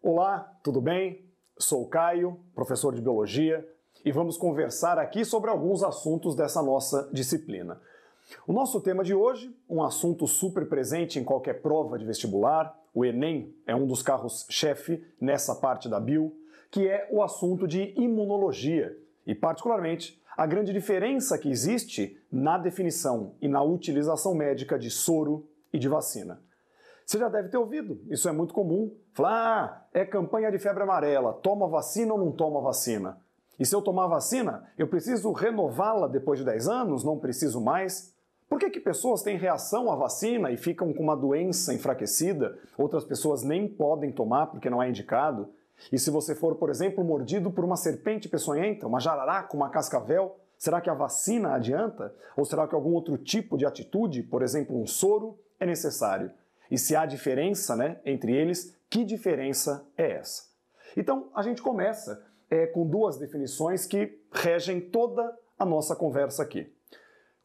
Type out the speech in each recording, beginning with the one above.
Olá, tudo bem? Sou o Caio, professor de Biologia, e vamos conversar aqui sobre alguns assuntos dessa nossa disciplina. O nosso tema de hoje, um assunto super presente em qualquer prova de vestibular, o Enem é um dos carros-chefe nessa parte da bio, que é o assunto de imunologia, e particularmente a grande diferença que existe na definição e na utilização médica de soro e de vacina. Você já deve ter ouvido, isso é muito comum, falar, é campanha de febre amarela, toma vacina ou não toma vacina? E se eu tomar vacina, eu preciso renová-la depois de 10 anos? Não preciso mais? Por que pessoas têm reação à vacina e ficam com uma doença enfraquecida? Outras pessoas nem podem tomar porque não é indicado? E se você for, por exemplo, mordido por uma serpente peçonhenta, uma jararaca, uma cascavel, será que a vacina adianta? Ou será que algum outro tipo de atitude, por exemplo, um soro, é necessário? E se há diferença, entre eles, que diferença é essa? Então, a gente começa com duas definições que regem toda a nossa conversa aqui.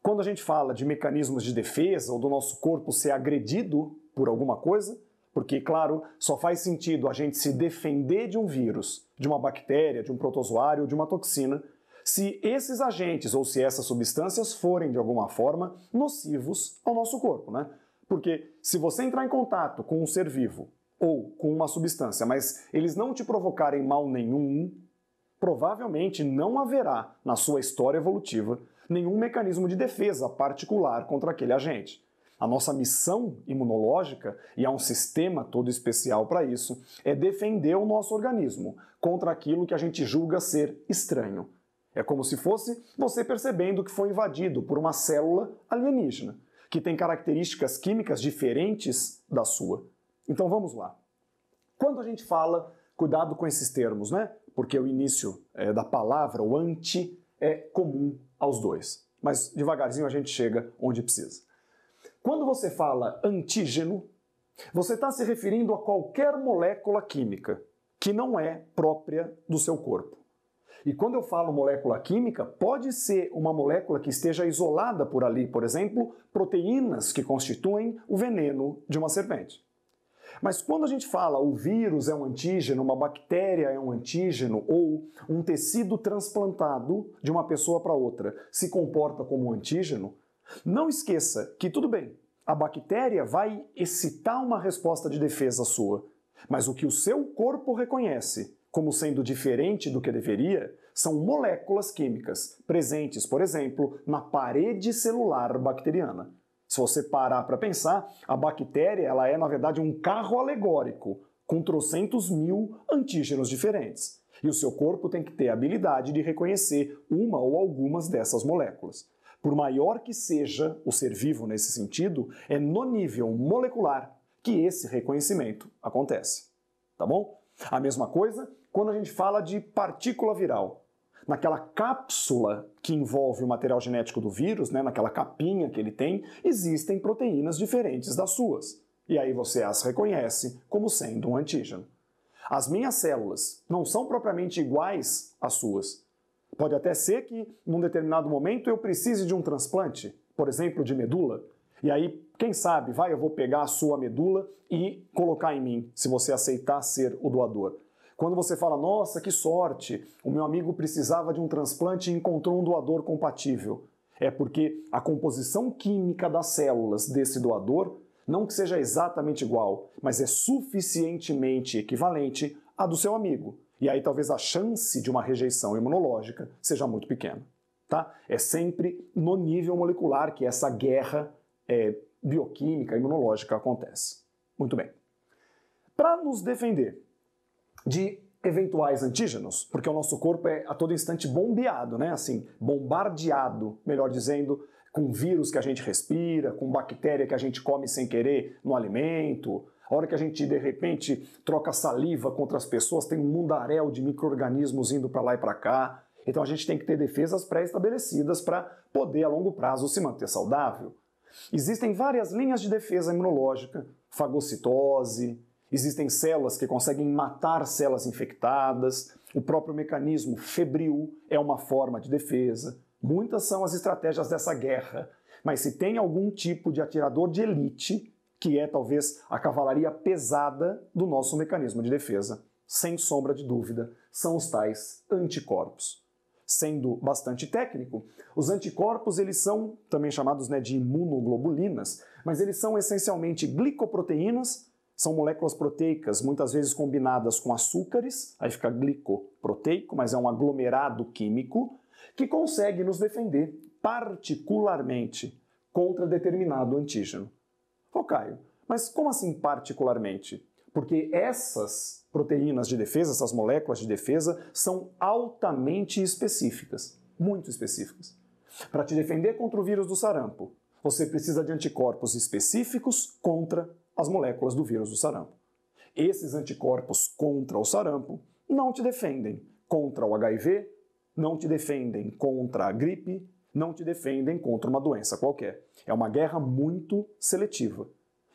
Quando a gente fala de mecanismos de defesa ou do nosso corpo ser agredido por alguma coisa, porque, claro, só faz sentido a gente se defender de um vírus, de uma bactéria, de um protozoário ou de uma toxina, se esses agentes ou se essas substâncias forem, de alguma forma, nocivos ao nosso corpo, Porque se você entrar em contato com um ser vivo ou com uma substância, mas eles não te provocarem mal nenhum, provavelmente não haverá, na sua história evolutiva, nenhum mecanismo de defesa particular contra aquele agente. A nossa missão imunológica, e há um sistema todo especial para isso, é defender o nosso organismo contra aquilo que a gente julga ser estranho. É como se fosse você percebendo que foi invadido por uma célula alienígena, que tem características químicas diferentes da sua. Então vamos lá. Quando a gente fala, cuidado com esses termos, Porque o início da palavra, o anti, é comum aos dois. Mas devagarzinho a gente chega onde precisa. Quando você fala antígeno, você está se referindo a qualquer molécula química que não é própria do seu corpo. E quando eu falo molécula química, pode ser uma molécula que esteja isolada por ali, por exemplo, proteínas que constituem o veneno de uma serpente. Mas quando a gente fala o vírus é um antígeno, uma bactéria é um antígeno, ou um tecido transplantado de uma pessoa para outra se comporta como um antígeno, não esqueça que tudo bem, a bactéria vai excitar uma resposta de defesa sua, mas o que o seu corpo reconhece como sendo diferente do que deveria, são moléculas químicas presentes, por exemplo, na parede celular bacteriana. Se você parar para pensar, a bactéria ela é, na verdade, um carro alegórico com trocentos mil antígenos diferentes. E o seu corpo tem que ter a habilidade de reconhecer uma ou algumas dessas moléculas. Por maior que seja o ser vivo nesse sentido, é no nível molecular que esse reconhecimento acontece. Tá bom? A mesma coisa quando a gente fala de partícula viral. Naquela cápsula que envolve o material genético do vírus, naquela capinha que ele tem, existem proteínas diferentes das suas. E aí você as reconhece como sendo um antígeno. As minhas células não são propriamente iguais às suas. Pode até ser que, num determinado momento, eu precise de um transplante, por exemplo, de medula. E aí, quem sabe, eu vou pegar a sua medula e colocar em mim, se você aceitar ser o doador. Quando você fala, nossa, que sorte, o meu amigo precisava de um transplante e encontrou um doador compatível. É porque a composição química das células desse doador, não que seja exatamente igual, mas é suficientemente equivalente à do seu amigo. E aí talvez a chance de uma rejeição imunológica seja muito pequena. Tá? É sempre no nível molecular que essa guerra bioquímica, imunológica acontece. Muito bem. Para nos defender de eventuais antígenos, porque o nosso corpo é a todo instante bombeado, bombardeado, melhor dizendo, com vírus que a gente respira, com bactéria que a gente come sem querer no alimento. A hora que a gente, de repente, troca saliva contra as pessoas, tem um mundaréu de micro-organismos indo para lá e para cá. Então a gente tem que ter defesas pré-estabelecidas para poder, a longo prazo, se manter saudável. Existem várias linhas de defesa imunológica, fagocitose, existem células que conseguem matar células infectadas, o próprio mecanismo febril é uma forma de defesa. Muitas são as estratégias dessa guerra, mas se tem algum tipo de atirador de elite que é talvez a cavalaria pesada do nosso mecanismo de defesa. Sem sombra de dúvida, são os tais anticorpos. Sendo bastante técnico, os anticorpos eles são também chamados de imunoglobulinas, mas eles são essencialmente glicoproteínas, são moléculas proteicas muitas vezes combinadas com açúcares, aí fica glicoproteico, mas é um aglomerado químico, que consegue nos defender particularmente contra determinado antígeno. Ô Caio, mas como assim particularmente? Porque essas proteínas de defesa, essas moléculas de defesa, são altamente específicas, muito específicas. Para te defender contra o vírus do sarampo, você precisa de anticorpos específicos contra as moléculas do vírus do sarampo. Esses anticorpos contra o sarampo não te defendem contra o HIV, não te defendem contra a gripe, não te defendem contra uma doença qualquer. É uma guerra muito seletiva.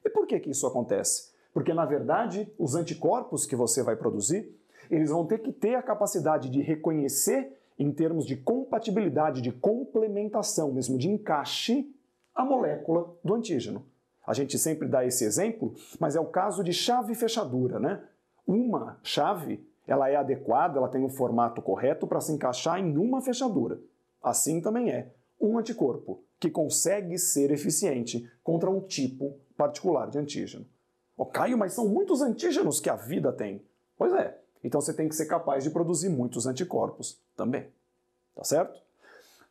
E por que isso acontece? Porque, na verdade, os anticorpos que você vai produzir, eles vão ter que ter a capacidade de reconhecer, em termos de compatibilidade, de complementação, mesmo de encaixe, a molécula do antígeno. A gente sempre dá esse exemplo, mas é o caso de chave e fechadura, né? Uma chave, ela é adequada, ela tem um formato correto para se encaixar em uma fechadura. Assim também é um anticorpo, que consegue ser eficiente contra um tipo particular de antígeno. Ô Caio, mas são muitos antígenos que a vida tem. Pois é, então você tem que ser capaz de produzir muitos anticorpos também. Tá certo?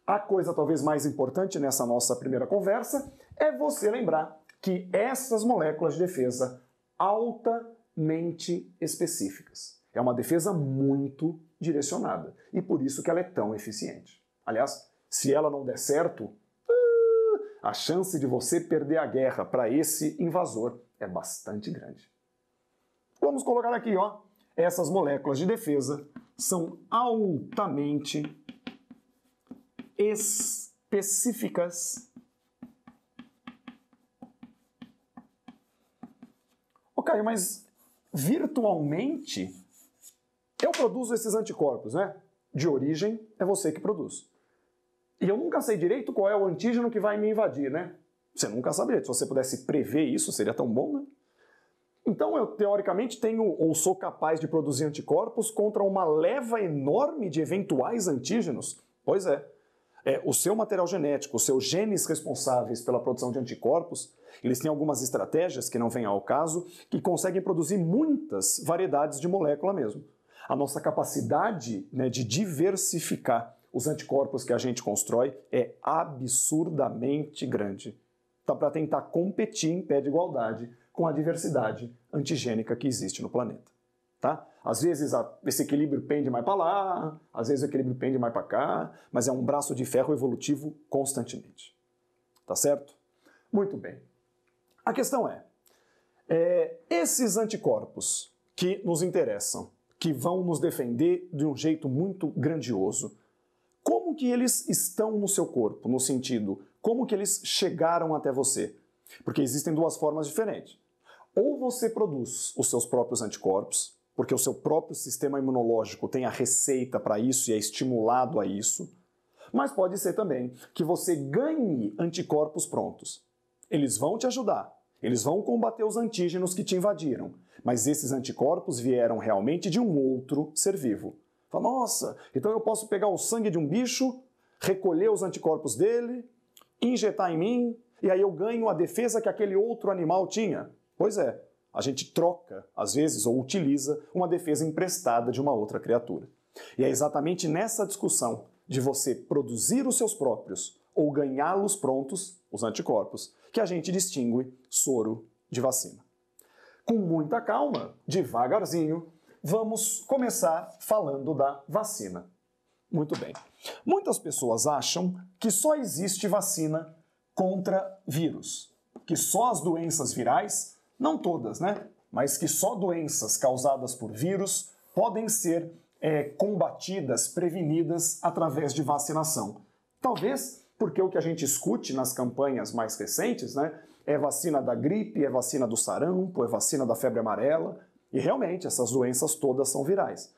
A coisa talvez mais importante nessa nossa primeira conversa é você lembrar que essas moléculas de defesa altamente específicas. É uma defesa muito direcionada e por isso que ela é tão eficiente. Aliás, se ela não der certo, a chance de você perder a guerra para esse invasor é bastante grande. Vamos colocar aqui, ó. Essas moléculas de defesa são altamente específicas. Ok, mas virtualmente eu produzo esses anticorpos, né? De origem é você que produz. E eu nunca sei direito qual é o antígeno que vai me invadir, né? Você nunca saberia. Se você pudesse prever isso, seria tão bom, né? Então eu, teoricamente, tenho ou sou capaz de produzir anticorpos contra uma leva enorme de eventuais antígenos? Pois é. O seu material genético, os seus genes responsáveis pela produção de anticorpos, eles têm algumas estratégias, que não vêm ao caso, que conseguem produzir muitas variedades de molécula mesmo. A nossa capacidade de diversificar os anticorpos que a gente constrói é absurdamente grande. Tá para tentar competir em pé de igualdade com a diversidade antigênica que existe no planeta. Tá? Às vezes esse equilíbrio pende mais para lá, às vezes o equilíbrio pende mais para cá, mas é um braço de ferro evolutivo constantemente. Tá certo? Muito bem. A questão esses anticorpos que nos interessam, que vão nos defender de um jeito muito grandioso, como que eles estão no seu corpo, no sentido, como que eles chegaram até você? Porque existem duas formas diferentes. Ou você produz os seus próprios anticorpos, porque o seu próprio sistema imunológico tem a receita para isso e é estimulado a isso, mas pode ser também que você ganhe anticorpos prontos. Eles vão te ajudar, eles vão combater os antígenos que te invadiram, mas esses anticorpos vieram realmente de um outro ser vivo. Fala, nossa, então eu posso pegar o sangue de um bicho, recolher os anticorpos dele, injetar em mim, e aí eu ganho a defesa que aquele outro animal tinha? Pois é, a gente troca, às vezes, ou utiliza uma defesa emprestada de uma outra criatura. E é exatamente nessa discussão de você produzir os seus próprios ou ganhá-los prontos, os anticorpos, que a gente distingue soro de vacina. Com muita calma, devagarzinho, vamos começar falando da vacina. Muito bem. Muitas pessoas acham que só existe vacina contra vírus, que só as doenças virais, não todas, né? Mas que só doenças causadas por vírus podem ser combatidas, prevenidas através de vacinação. Talvez porque o que a gente escute nas campanhas mais recentes, né, é vacina da gripe, é vacina do sarampo, é vacina da febre amarela, e realmente essas doenças todas são virais.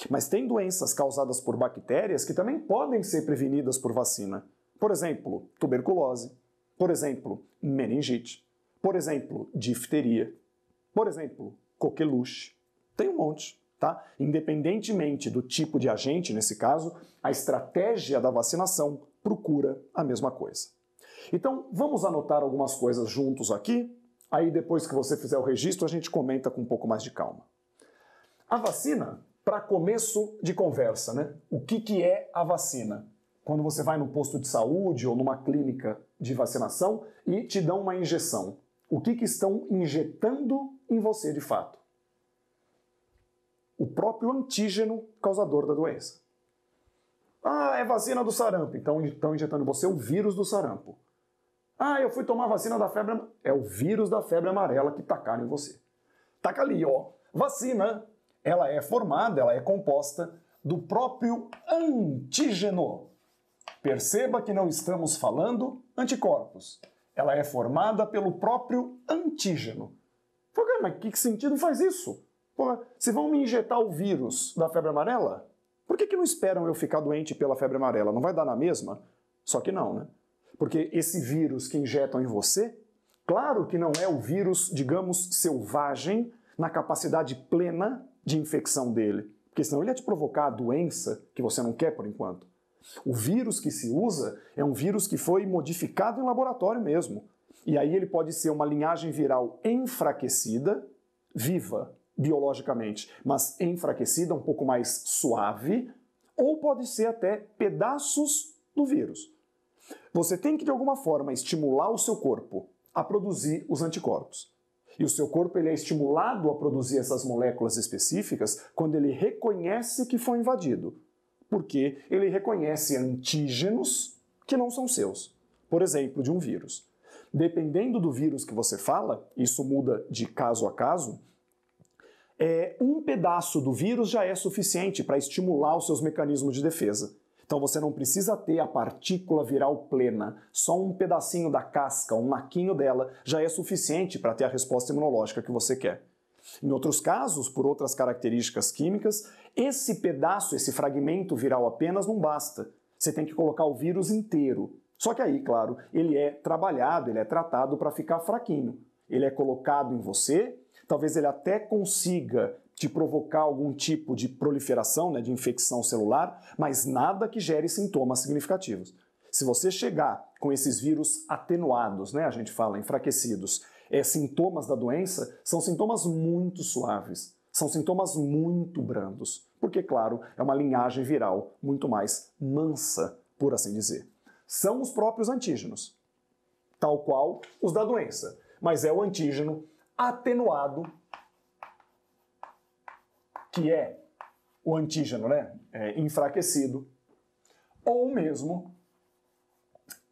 Mas tem doenças causadas por bactérias que também podem ser prevenidas por vacina. Por exemplo, tuberculose. Por exemplo, meningite. Por exemplo, difteria. Por exemplo, coqueluche. Tem um monte, tá? Independentemente do tipo de agente, nesse caso, a estratégia da vacinação procura a mesma coisa. Então, vamos anotar algumas coisas juntos aqui, aí depois que você fizer o registro, a gente comenta com um pouco mais de calma. A vacina, para começo de conversa, né? O que é a vacina? Quando você vai no posto de saúde ou numa clínica de vacinação e te dão uma injeção. O que estão injetando em você de fato? O próprio antígeno causador da doença. Ah, é vacina do sarampo. Então estão injetando em você o vírus do sarampo. Ah, eu fui tomar vacina da febre amarela. É o vírus da febre amarela que tacaram em você. Taca ali, ó. Vacina, ela é formada, ela é composta do próprio antígeno. Perceba que não estamos falando anticorpos. Ela é formada pelo próprio antígeno. Mas que sentido faz isso? Porra, se vão me injetar o vírus da febre amarela, por que não esperam eu ficar doente pela febre amarela? Não vai dar na mesma? Só que não, né? Porque esse vírus que injetam em você, claro que não é o vírus, digamos, selvagem, na capacidade plena de infecção dele. Porque senão ele ia te provocar a doença que você não quer por enquanto. O vírus que se usa é um vírus que foi modificado em laboratório mesmo. E aí ele pode ser uma linhagem viral enfraquecida, viva biologicamente, mas enfraquecida, um pouco mais suave, ou pode ser até pedaços do vírus. Você tem que, de alguma forma, estimular o seu corpo a produzir os anticorpos. E o seu corpo ele é estimulado a produzir essas moléculas específicas quando ele reconhece que foi invadido. Porque ele reconhece antígenos que não são seus. Por exemplo, de um vírus. Dependendo do vírus que você fala, isso muda de caso a caso, um pedaço do vírus já é suficiente para estimular os seus mecanismos de defesa. Então você não precisa ter a partícula viral plena, só um pedacinho da casca, um naquinho dela, já é suficiente para ter a resposta imunológica que você quer. Em outros casos, por outras características químicas, esse pedaço, esse fragmento viral apenas não basta. Você tem que colocar o vírus inteiro. Só que aí, claro, ele é trabalhado, ele é tratado para ficar fraquinho. Ele é colocado em você, talvez ele até consiga te provocar algum tipo de proliferação, né, de infecção celular, mas nada que gere sintomas significativos. Se você chegar com esses vírus atenuados, né, a gente fala enfraquecidos, sintomas da doença, são sintomas muito suaves, são sintomas muito brandos, porque, claro, é uma linhagem viral muito mais mansa, por assim dizer. São os próprios antígenos, tal qual os da doença, mas é o antígeno atenuado, que é o antígeno, né, enfraquecido, ou mesmo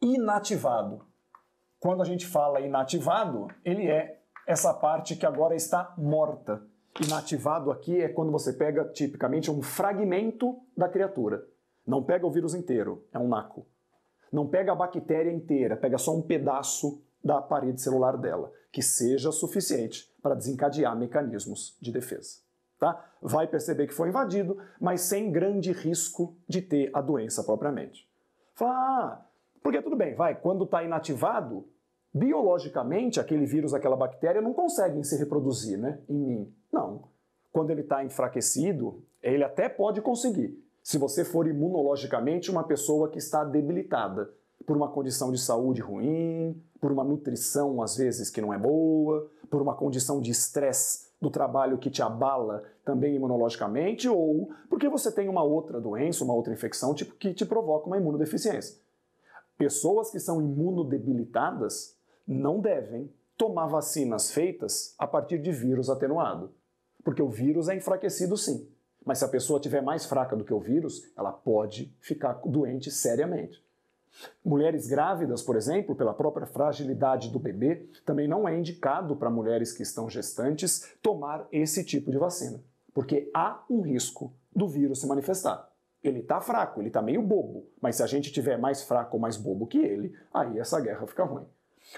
inativado. Quando a gente fala inativado, ele é essa parte que agora está morta. Inativado aqui é quando você pega, tipicamente, um fragmento da criatura. Não pega o vírus inteiro, é um naco. Não pega a bactéria inteira, pega só um pedaço da parede celular dela, que seja suficiente para desencadear mecanismos de defesa. Tá? Vai perceber que foi invadido, mas sem grande risco de ter a doença propriamente. Fala, porque tudo bem, quando está inativado, biologicamente aquele vírus, aquela bactéria não conseguem se reproduzir, né, em mim. Não. Quando ele está enfraquecido, ele até pode conseguir. Se você for imunologicamente uma pessoa que está debilitada por uma condição de saúde ruim, por uma nutrição às vezes que não é boa, por uma condição de estresse do trabalho que te abala também imunologicamente, ou porque você tem uma outra doença, uma outra infecção que te provoca uma imunodeficiência. Pessoas que são imunodebilitadas não devem tomar vacinas feitas a partir de vírus atenuado, porque o vírus é enfraquecido sim, mas se a pessoa estiver mais fraca do que o vírus, ela pode ficar doente seriamente. Mulheres grávidas, por exemplo, pela própria fragilidade do bebê, também não é indicado para mulheres que estão gestantes tomar esse tipo de vacina, porque há um risco do vírus se manifestar. Ele está fraco, ele está meio bobo, mas se a gente tiver mais fraco ou mais bobo que ele, aí essa guerra fica ruim.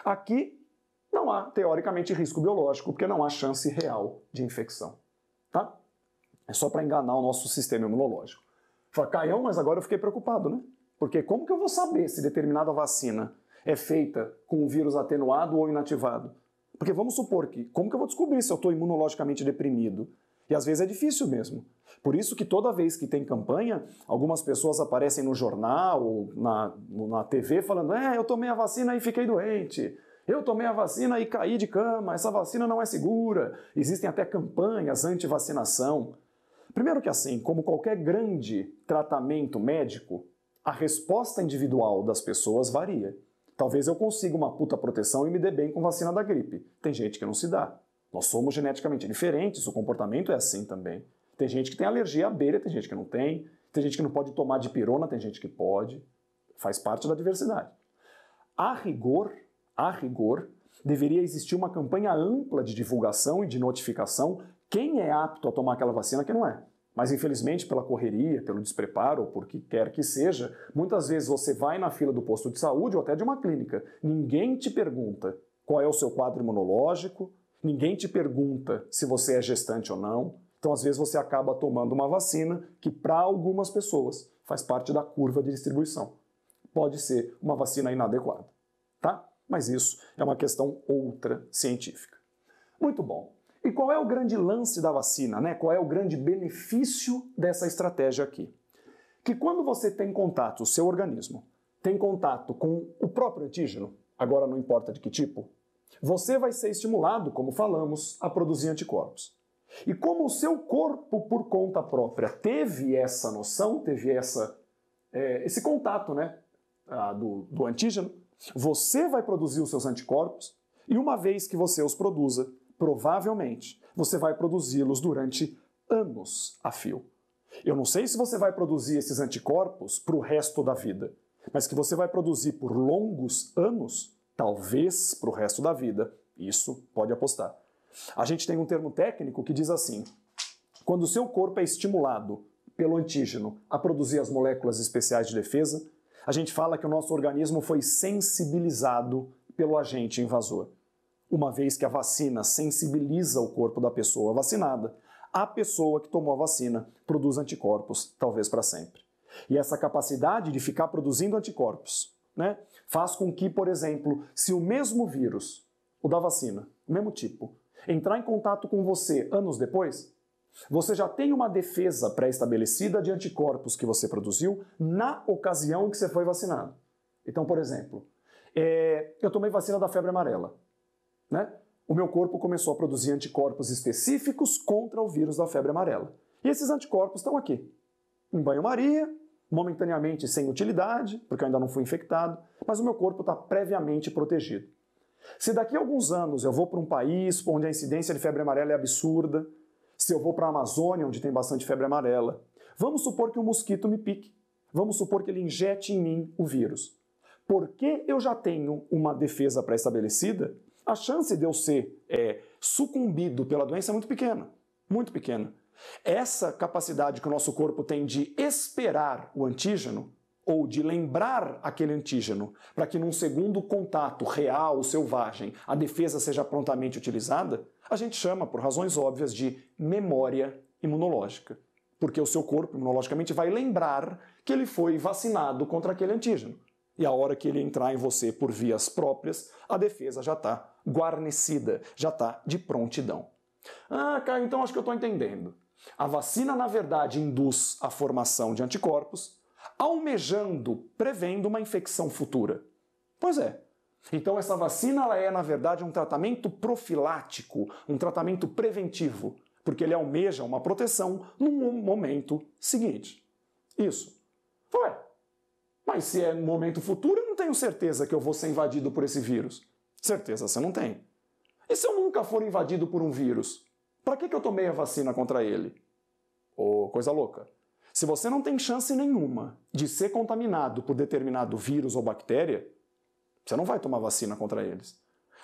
Aqui não há, teoricamente, risco biológico, porque não há chance real de infecção. Tá? É só para enganar o nosso sistema imunológico. Fala, Caião, mas agora eu fiquei preocupado, né? Porque como que eu vou saber se determinada vacina é feita com o vírus atenuado ou inativado? Porque vamos supor que, como que eu vou descobrir se eu estou imunologicamente deprimido? E às vezes é difícil mesmo. Por isso que toda vez que tem campanha, algumas pessoas aparecem no jornal ou na TV falando: eu tomei a vacina e fiquei doente. Eu tomei a vacina e caí de cama. Essa vacina não é segura. Existem até campanhas anti-vacinação. Primeiro que assim, como qualquer grande tratamento médico, a resposta individual das pessoas varia. Talvez eu consiga uma puta proteção e me dê bem com vacina da gripe. Tem gente que não se dá. Nós somos geneticamente diferentes, o comportamento é assim também. Tem gente que tem alergia à abelha, tem gente que não tem. Tem gente que não pode tomar dipirona, tem gente que pode. Faz parte da diversidade. A rigor, deveria existir uma campanha ampla de divulgação e de notificação quem é apto a tomar aquela vacina e quem não é. Mas, infelizmente, pela correria, pelo despreparo, ou por que quer que seja, muitas vezes você vai na fila do posto de saúde ou até de uma clínica. Ninguém te pergunta qual é o seu quadro imunológico, ninguém te pergunta se você é gestante ou não. Então, às vezes, você acaba tomando uma vacina que, para algumas pessoas, faz parte da curva de distribuição. Pode ser uma vacina inadequada, tá? Mas isso é uma questão outra científica. Muito bom. E qual é o grande lance da vacina, né? Qual é o grande benefício dessa estratégia aqui? Que quando você tem contato, o seu organismo tem contato com o próprio antígeno, agora não importa de que tipo, você vai ser estimulado, como falamos, a produzir anticorpos. E como o seu corpo, por conta própria, teve essa noção, teve esse contato, né, do antígeno, você vai produzir os seus anticorpos e uma vez que você os produza, provavelmente você vai produzi-los durante anos a fio. Eu não sei se você vai produzir esses anticorpos para o resto da vida, mas que você vai produzir por longos anos, talvez para o resto da vida, isso pode apostar. A gente tem um termo técnico que diz assim: quando o seu corpo é estimulado pelo antígeno a produzir as moléculas especiais de defesa, a gente fala que o nosso organismo foi sensibilizado pelo agente invasor. Uma vez que a vacina sensibiliza o corpo da pessoa vacinada, a pessoa que tomou a vacina produz anticorpos, talvez para sempre. E essa capacidade de ficar produzindo anticorpos, né, faz com que, por exemplo, se o mesmo vírus, o da vacina, o mesmo tipo, entrar em contato com você anos depois, você já tem uma defesa pré-estabelecida de anticorpos que você produziu na ocasião em que você foi vacinado. Então, por exemplo, eu tomei vacina da febre amarela, né? O meu corpo começou a produzir anticorpos específicos contra o vírus da febre amarela. E esses anticorpos estão aqui, em banho-maria, momentaneamente sem utilidade, porque eu ainda não fui infectado, mas o meu corpo está previamente protegido. Se daqui a alguns anos eu vou para um país onde a incidência de febre amarela é absurda, se eu vou para a Amazônia, onde tem bastante febre amarela, vamos supor que um mosquito me pique, vamos supor que ele injete em mim o vírus. Porque eu já tenho uma defesa pré-estabelecida, a chance de eu ser sucumbido pela doença é muito pequena, muito pequena. Essa capacidade que o nosso corpo tem de esperar o antígeno, ou de lembrar aquele antígeno, para que num segundo contato real, selvagem, a defesa seja prontamente utilizada, a gente chama, por razões óbvias, de memória imunológica. Porque o seu corpo, imunologicamente, vai lembrar que ele foi vacinado contra aquele antígeno. E a hora que ele entrar em você por vias próprias, a defesa já está guarnecida, já está de prontidão. Ah, Caio, então acho que eu estou entendendo. A vacina, na verdade, induz a formação de anticorpos, almejando, prevendo uma infecção futura. Pois é. Então essa vacina ela é, na verdade, um tratamento profilático, um tratamento preventivo, porque ele almeja uma proteção no momento seguinte. Isso. Ué, mas se é no momento futuro, eu não tenho certeza que eu vou ser invadido por esse vírus. Certeza você não tem. E se eu nunca for invadido por um vírus? Para que eu tomei a vacina contra ele? Ô, coisa louca. Se você não tem chance nenhuma de ser contaminado por determinado vírus ou bactéria, você não vai tomar vacina contra eles.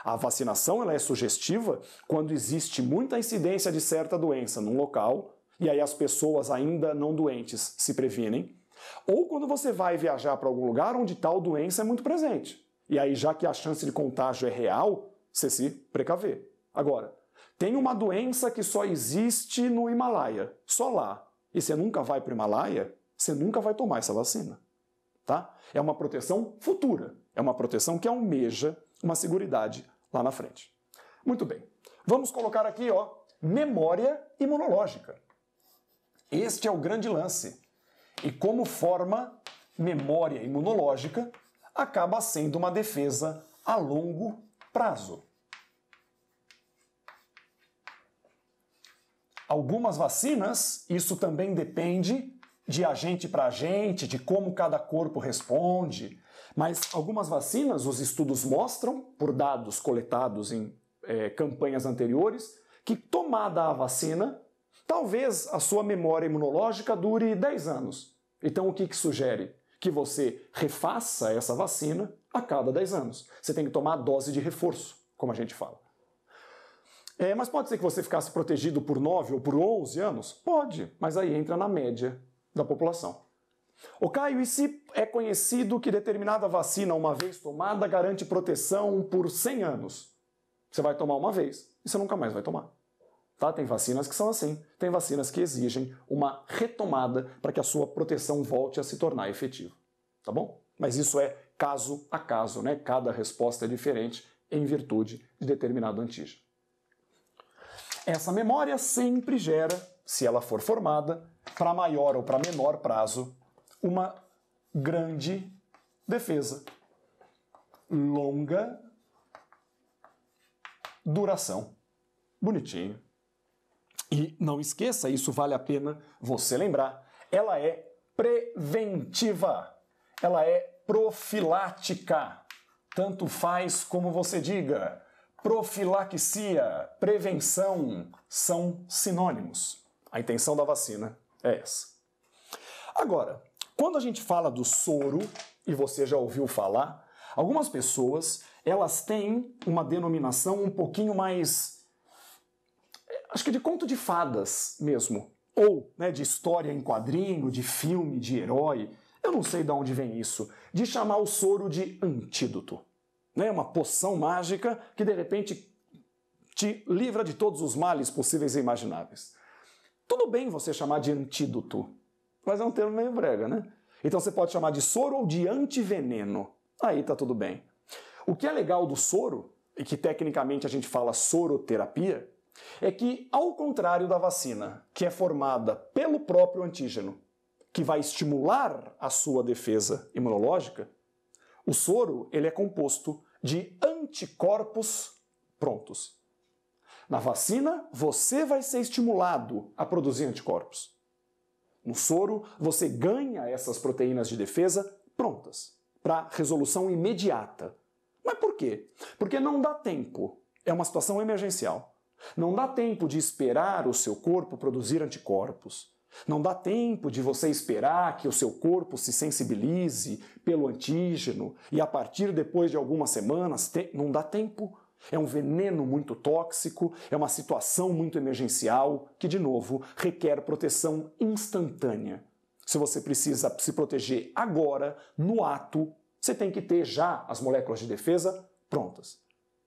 A vacinação ela é sugestiva quando existe muita incidência de certa doença num local, e aí as pessoas ainda não doentes se previnem, ou quando você vai viajar para algum lugar onde tal doença é muito presente. E aí, já que a chance de contágio é real, você se precaver. Agora, tem uma doença que só existe no Himalaia, só lá, e você nunca vai para o Himalaia, você nunca vai tomar essa vacina. Tá? É uma proteção futura, é uma proteção que almeja uma seguridade lá na frente. Muito bem. Vamos colocar aqui, ó, memória imunológica. Este é o grande lance. E como forma memória imunológica, acaba sendo uma defesa a longo prazo. Algumas vacinas, isso também depende de agente para agente, de como cada corpo responde, mas algumas vacinas, os estudos mostram, por dados coletados em campanhas anteriores, que tomada a vacina, talvez a sua memória imunológica dure 10 anos. Então o que sugere? Que você refaça essa vacina a cada 10 anos. Você tem que tomar a dose de reforço, como a gente fala. Mas pode ser que você ficasse protegido por 9 ou por 11 anos? Pode, mas aí entra na média da população. Ô Caio, e se é conhecido que determinada vacina, uma vez tomada, garante proteção por 100 anos? Você vai tomar uma vez e você nunca mais vai tomar. Tá? Tem vacinas que são assim, tem vacinas que exigem uma retomada para que a sua proteção volte a se tornar efetiva. Tá bom? Mas isso é caso a caso, né? Cada resposta é diferente em virtude de determinado antígeno. Essa memória sempre gera, se ela for formada, para maior ou para menor prazo, uma grande defesa. Longa duração. Bonitinho. E não esqueça, isso vale a pena você lembrar, ela é preventiva, ela é profilática. Tanto faz como você diga. Profilaxia, prevenção são sinônimos. A intenção da vacina é essa. Agora, quando a gente fala do soro, e você já ouviu falar, algumas pessoas, elas têm uma denominação um pouquinho mais, acho que de conto de fadas mesmo, ou de história em quadrinho, de filme, de herói, eu não sei de onde vem isso, de chamar o soro de antídoto. Uma poção mágica que de repente te livra de todos os males possíveis e imagináveis. Tudo bem você chamar de antídoto, mas é um termo meio brega, né? Então você pode chamar de soro ou de antiveneno. Aí tá tudo bem. O que é legal do soro, e que tecnicamente a gente fala soroterapia, é que, ao contrário da vacina, que é formada pelo próprio antígeno, que vai estimular a sua defesa imunológica, o soro ele é composto de anticorpos prontos. Na vacina, você vai ser estimulado a produzir anticorpos. No soro, você ganha essas proteínas de defesa prontas, para resolução imediata. Mas por quê? Porque não dá tempo. É uma situação emergencial. Não dá tempo de esperar o seu corpo produzir anticorpos. Não dá tempo de você esperar que o seu corpo se sensibilize pelo antígeno e a partir depois de algumas semanas, não dá tempo. É um veneno muito tóxico, é uma situação muito emergencial que, de novo, requer proteção instantânea. Se você precisa se proteger agora, no ato, você tem que ter já as moléculas de defesa prontas.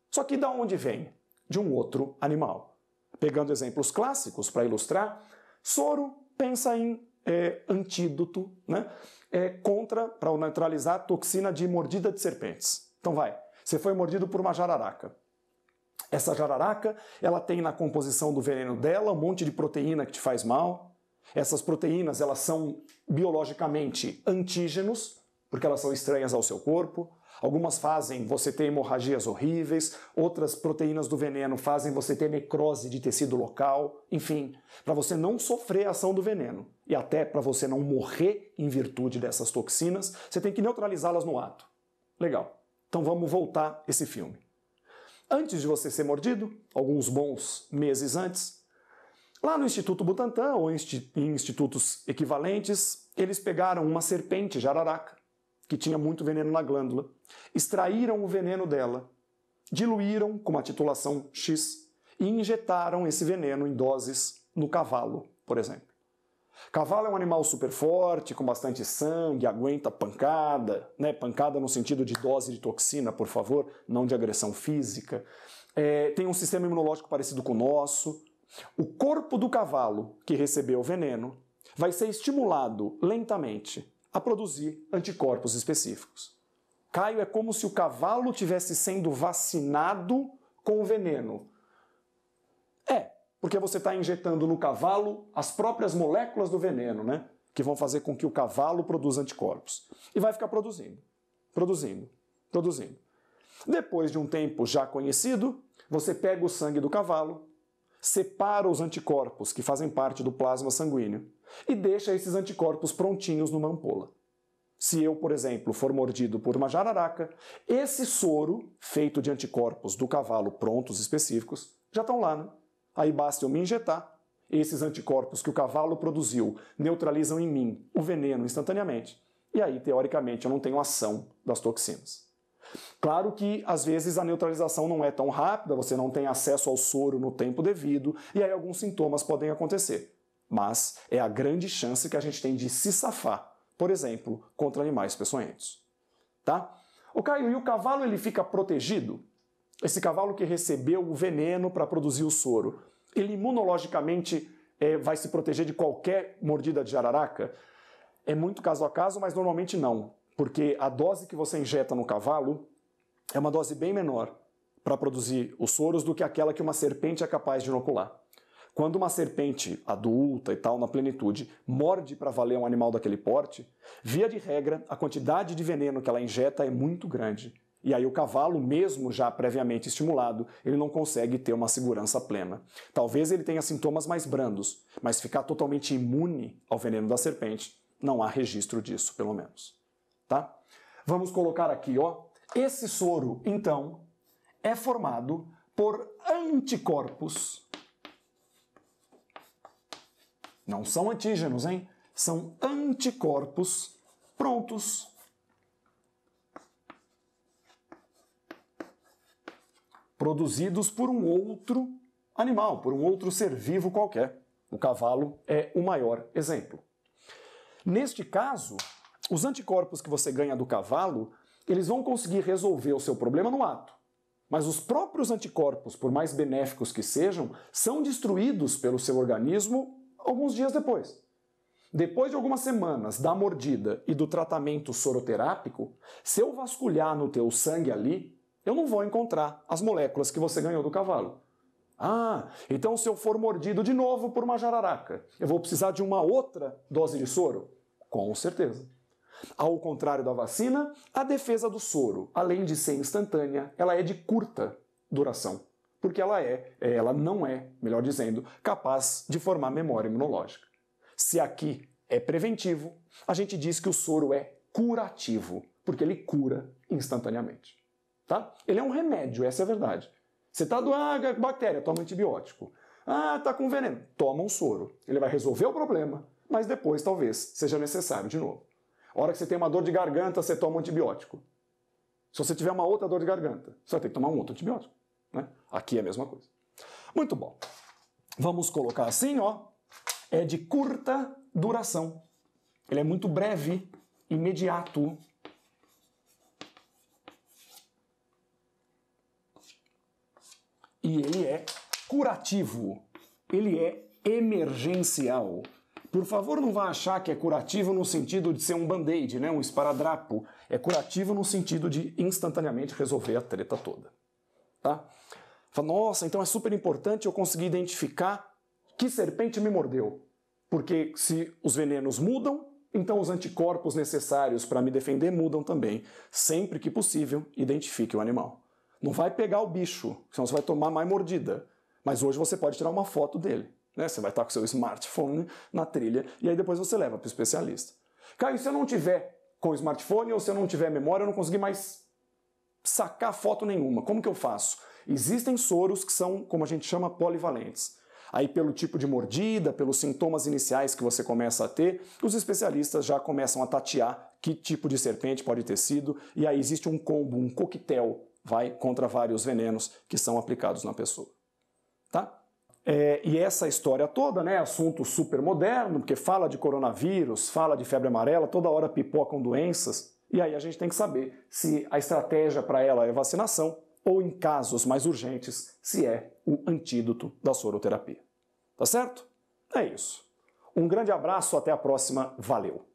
Só que de onde vem? De um outro animal. Pegando exemplos clássicos para ilustrar, soro pensa em antídoto, para neutralizar a toxina de mordida de serpentes. Então você foi mordido por uma jararaca. Essa jararaca, ela tem na composição do veneno dela um monte de proteína que te faz mal. Essas proteínas, elas são biologicamente antígenos, porque elas são estranhas ao seu corpo. Algumas fazem você ter hemorragias horríveis, outras proteínas do veneno fazem você ter necrose de tecido local, enfim, para você não sofrer a ação do veneno e até para você não morrer em virtude dessas toxinas, você tem que neutralizá-las no ato. Legal. Então vamos voltar esse filme. Antes de você ser mordido, alguns bons meses antes, lá no Instituto Butantan ou em institutos equivalentes, eles pegaram uma serpente jararaca que tinha muito veneno na glândula, extraíram o veneno dela, diluíram com uma titulação X e injetaram esse veneno em doses no cavalo, por exemplo. Cavalo é um animal super forte, com bastante sangue, aguenta pancada, pancada no sentido de dose de toxina, por favor, não de agressão física. Tem um sistema imunológico parecido com o nosso. O corpo do cavalo que recebeu o veneno vai ser estimulado lentamente a produzir anticorpos específicos. Caio, é como se o cavalo tivesse sendo vacinado com veneno? Porque você está injetando no cavalo as próprias moléculas do veneno, né? Que vão fazer com que o cavalo produza anticorpos. E vai ficar produzindo. Depois de um tempo já conhecido, você pega o sangue do cavalo, separa os anticorpos que fazem parte do plasma sanguíneo e deixa esses anticorpos prontinhos numa ampola. Se eu, por exemplo, for mordido por uma jararaca, esse soro, feito de anticorpos do cavalo prontos específicos, já estão lá, né? Aí basta eu me injetar, esses anticorpos que o cavalo produziu neutralizam em mim o veneno instantaneamente, e aí, teoricamente, eu não tenho ação das toxinas. Claro que, às vezes, a neutralização não é tão rápida, você não tem acesso ao soro no tempo devido, e aí alguns sintomas podem acontecer. Mas é a grande chance que a gente tem de se safar, por exemplo, contra animais peçonhentos. Tá? Ô Caio, e o cavalo ele fica protegido? Esse cavalo que recebeu o veneno para produzir o soro, ele imunologicamente vai se proteger de qualquer mordida de jararaca? É muito caso a caso, mas normalmente não, porque a dose que você injeta no cavalo é uma dose bem menor para produzir os soros do que aquela que uma serpente é capaz de inocular. Quando uma serpente adulta e tal, na plenitude, morde para valer um animal daquele porte, via de regra, a quantidade de veneno que ela injeta é muito grande. E aí o cavalo, mesmo já previamente estimulado, ele não consegue ter uma segurança plena. Talvez ele tenha sintomas mais brandos, mas ficar totalmente imune ao veneno da serpente, não há registro disso, pelo menos. Tá? Vamos colocar aqui, ó. Esse soro, então, é formado por anticorpos. Não são antígenos, hein? São anticorpos prontos. Produzidos por um outro animal, por um outro ser vivo qualquer. O cavalo é o maior exemplo. Neste caso, os anticorpos que você ganha do cavalo, eles vão conseguir resolver o seu problema no ato. Mas os próprios anticorpos, por mais benéficos que sejam, são destruídos pelo seu organismo alguns dias depois. Depois de algumas semanas da mordida e do tratamento soroterápico, se eu vasculhar no teu sangue ali, eu não vou encontrar as moléculas que você ganhou do cavalo. Ah, então se eu for mordido de novo por uma jararaca, eu vou precisar de uma outra dose de soro? Com certeza. Ao contrário da vacina, a defesa do soro, além de ser instantânea, ela é de curta duração, porque ela não é, melhor dizendo, capaz de formar memória imunológica. Se aqui é preventivo, a gente diz que o soro é curativo, porque ele cura instantaneamente. Tá? Ele é um remédio, essa é a verdade. Você está doendo bactéria, toma um antibiótico. Ah, está com veneno, toma um soro. Ele vai resolver o problema, mas depois talvez seja necessário de novo. A hora que você tem uma dor de garganta, você toma um antibiótico. Se você tiver uma outra dor de garganta, você vai ter que tomar um outro antibiótico. Né? Aqui é a mesma coisa. Muito bom. Vamos colocar assim, ó. É de curta duração. Ele é muito breve, imediato. E ele é curativo. Ele é emergencial. Por favor, não vá achar que é curativo no sentido de ser um band-aid, né? Um esparadrapo. É curativo no sentido de instantaneamente resolver a treta toda. Tá? Fala, nossa, então é super importante eu conseguir identificar que serpente me mordeu. Porque se os venenos mudam, então os anticorpos necessários para me defender mudam também. Sempre que possível, identifique o animal. Não vai pegar o bicho, senão você vai tomar mais mordida. Mas hoje você pode tirar uma foto dele. Né? Você vai estar com o seu smartphone na trilha e aí depois você leva para o especialista. Caio, se eu não tiver com o smartphone ou se eu não tiver memória, eu não consegui mais sacar foto nenhuma. Como que eu faço? Existem soros que são, como a gente chama, polivalentes. Aí pelo tipo de mordida, pelos sintomas iniciais que você começa a ter, os especialistas já começam a tatear que tipo de serpente pode ter sido, e aí existe um combo, um coquetel, contra vários venenos que são aplicados na pessoa. Tá? E essa história toda, né, assunto super moderno, porque fala de coronavírus, fala de febre amarela, toda hora pipocam doenças, e aí a gente tem que saber se a estratégia para ela é vacinação ou, em casos mais urgentes, se é o antídoto da soroterapia. Tá certo? É isso. Um grande abraço, até a próxima, valeu!